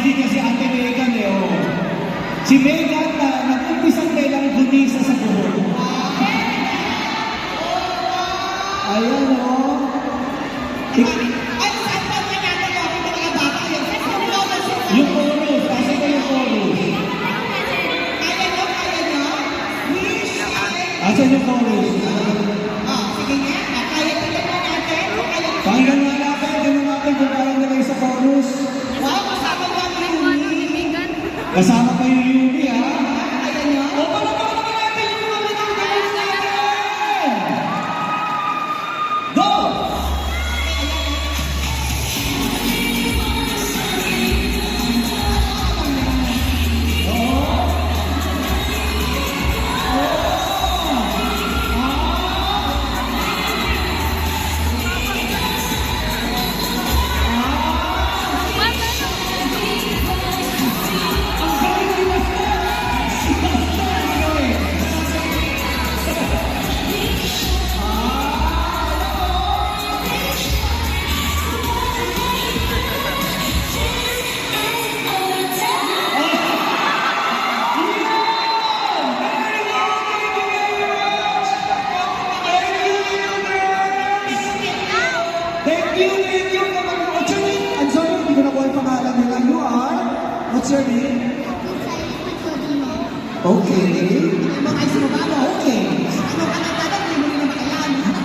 busy kasi Ate Megan eh, oh. Si Megan na nag-umpisang kailang gunisa sa buhok. Ayan, oh. Yung chorus, kasi ko yung chorus. Asan yung chorus? Pakinggan nga natin kung kaya nilagay sa chorus. Kasama pa yung Yumi, ha? O, palapakot naman natin yung mga nagkakalas natin! Go! What's your name? Okay. Okay.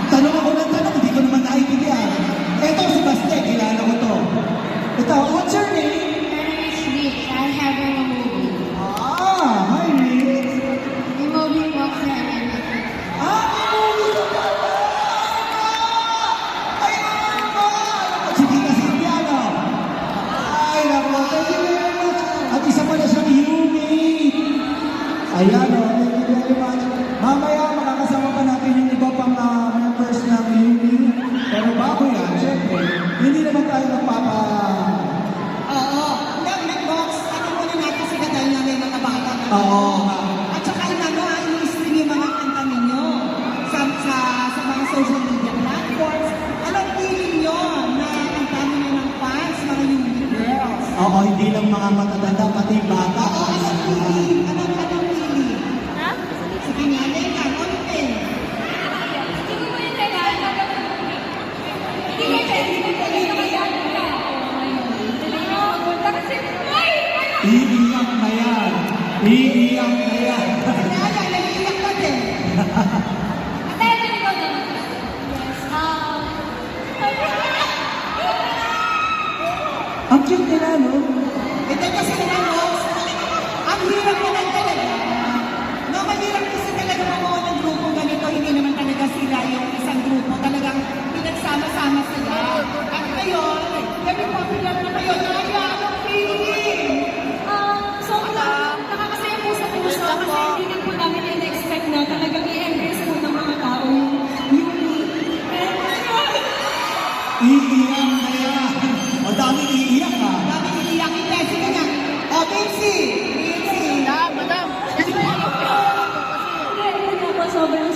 Tanong ako ng tanong, hindi ko naman naiintindihan. Ito si Baste, kilala ko to. Ito, what's your name? My name is Rich. I have a movie. Hi Rich. The movie Walks and Everything. May movie ka pala! Ayun ba? Si Tita Silviano. Ay, naku, thank you very much. At isa pala siyang Yumi. Ayan, thank you very much. Mamaya, makakasama pa natin yung iba pang members ng Yumi. Pero bago yan, syempre, hindi naman tayo nagpapa... Oo. At saka ini-stream yung mga kanta ninyo sa mga social media platforms. Anong feeling nyo na ang dami nyo ng fans, mga Yumi girls? Oo, hindi lang mga matatanda, pati bata. Anong feeling? Anong feeling? Ha? Sige nga, Lena, anong feeling? Hindi ko yung taga. Hindi ko Iiyak na yan. Iiyak na yan. Kaya, nag-iiyak ka din. Ang cute nila, no? Ito kasi naman, Rose, ang hirap na lang talaga. No, mahirap kasi talaga mamuha ng grupo ganito. Hindi naman talaga sila yung isang grupo. Talagang pinagsama-sama sila. At ngayon, very popular na kayo. Kaya, anong feeling? Sobrang nakakasaya po sa puso kasi hindi din po namin in-expect na talagang i-embrace po ng mga tao yung Yumi. Iiyak na yan. O dami iiyak, ha? Dami iiyak yung Tessie ka niya. O, Bitsy! Bitsy! Madam!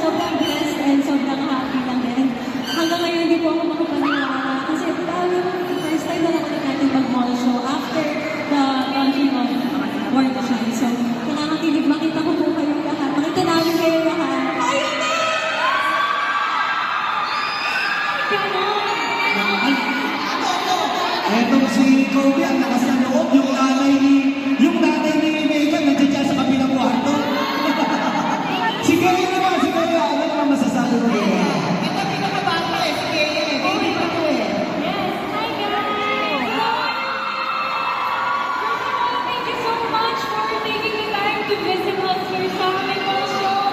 Sobrang blessed and sobrang happy lang din. Hanggang ngayon hindi po ako makapaniwala kasi first time na lang ulit natin mag-mall show after the launching of Born to Shine. So, nakakakilig makita ko po kayong lahat. Makita namin kayo lahat. Ayun na! Etong si Kobe, ang lakas ng loob. Yung nanay ni Megan, nandiyan dyan sa kabilang kwarto. Si Kaya naman, ano naman masasabi mo Kaya? Ito pinakabata eh. Sige, baby pa to eh. Yes, hi guys! Thank you so much for taking the time to visit us here sa aming show.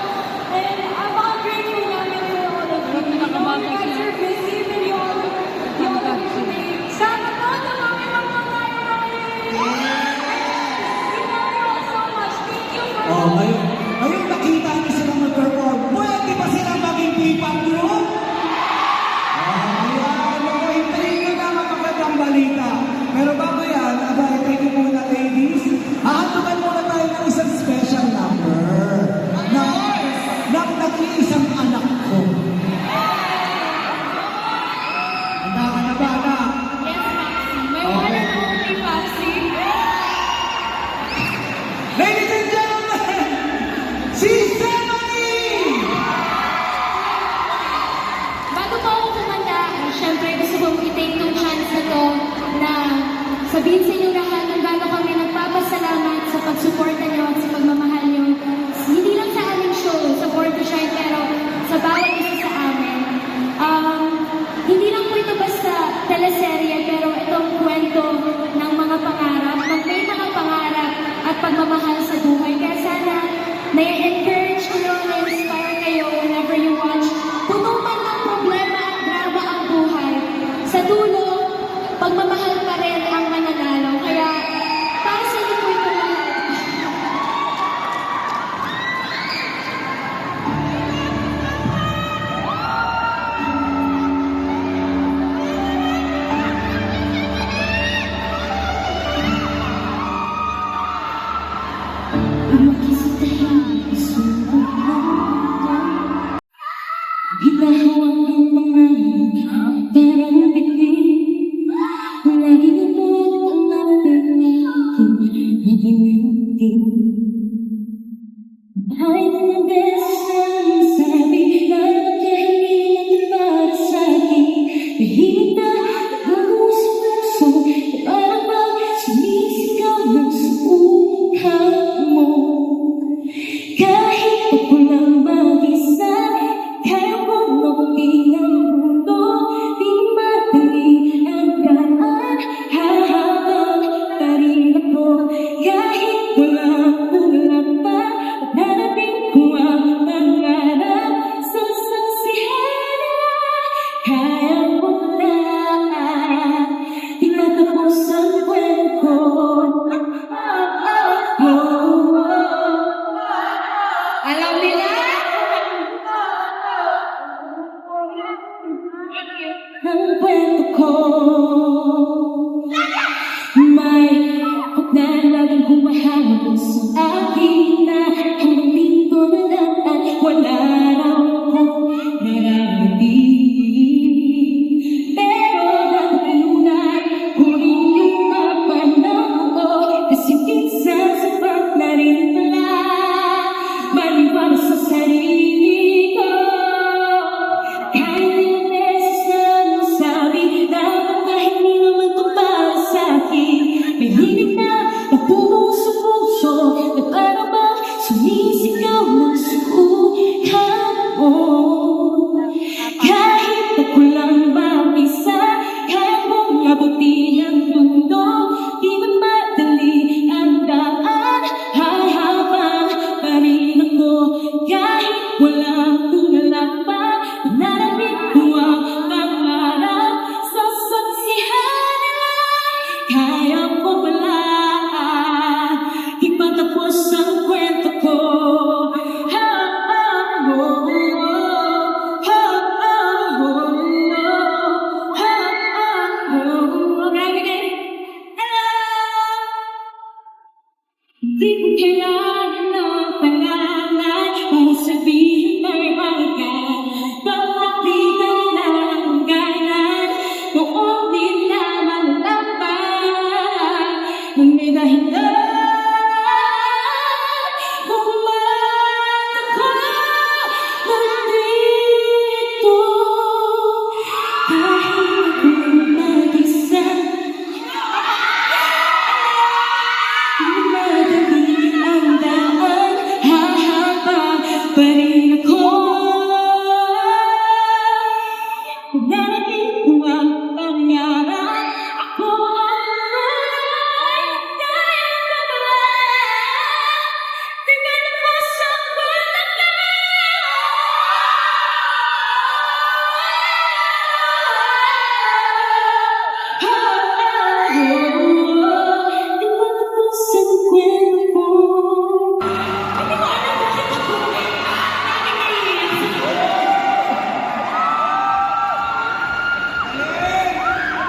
And I'm all grateful namin for all of you. You guys are busy, but you all appreciate. Sana po, tumami lang po tayo ngayon! We love you all so much. Thank you for Oh, ngayon nakita niyo silang mag-perform. Pwede ba silang maging P-pop group? Ayan, hintayin nyo na magpapagandang balita. Pero bago yan, thank you muna ladies. Hahantungan muna tayo ng isang special number. Nag-iisang anak ko. Handa ka na ba, anak? Yes, Maxi. May one and only Maxi. ngiti. Ay ilang beses na nasabi na nagkahilingan para sa'kin. Tahimik na ako sa puso, parang bang sumisigaw ng suuhan mo. Kahit ako lang mag-isa, kaya ko mabuting ang mundo. Di madali ang daan, hahabang pa rin ako. Kahit walang ulan pa, narapin ko ang pangarap. Sasaksihan nila, kaya ko na tinatapos ang kwento. Alam nila ang kwento ko. May na laging humahabol sa akin na hanggang dito na lang at wala raw akong nararamdaman. Pero nagulungan ko rin yung mapanaw ko, kasi minsan sapat na rin pala maniwala sa sarili ko. Kahit ilang beses na nasabi na baka hindi naman to para sa'kin. May hilig na napuno sa puso, na para bang sumisigaw ng suuhan mo. Kahit ako lang mag-isa, kaya kong abutin ang mundo. Di man madali ang daan, hahabang pa rin ako. Kahit walang tulala pa, narapin ko ang pangarap. Sasaksihan nila, kaya ko pala ipatapos ang kwento ko. Di ko kailangan ng pangalan para sabihin ay mahal. Bakit di ka lang hangganan? Noon din naman laban nang may dahilan. Bumalik ako nandito kahit ako mag-isa. Madali ang daan, hahaba pa rin ako. Darating ko ang pangarap, ako ang dahil pagkakas. Tingnan mo sa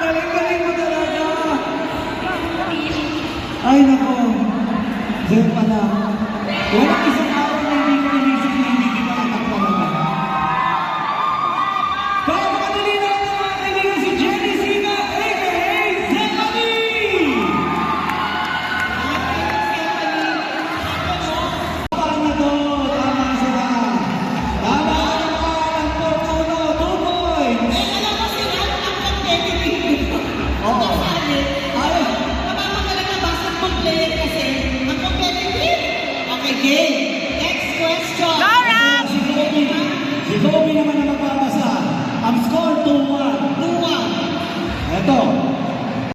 Galing-galing mo talaga. Ay, nako. Diyan pala. Walang isang araw na hindi ko naisip na hindi kita anak talaga. Para makadali na ang mga kaibigan si Jenny Sina, a.k.a. Stephanie! Parang na to. Tama sila. Tama naman ang Fortuno. 2 points. Alam mo sila, ang competitive. Oo. Ay, Napapagaling na basketball player kasi ang competitive. Okay, game. Next question.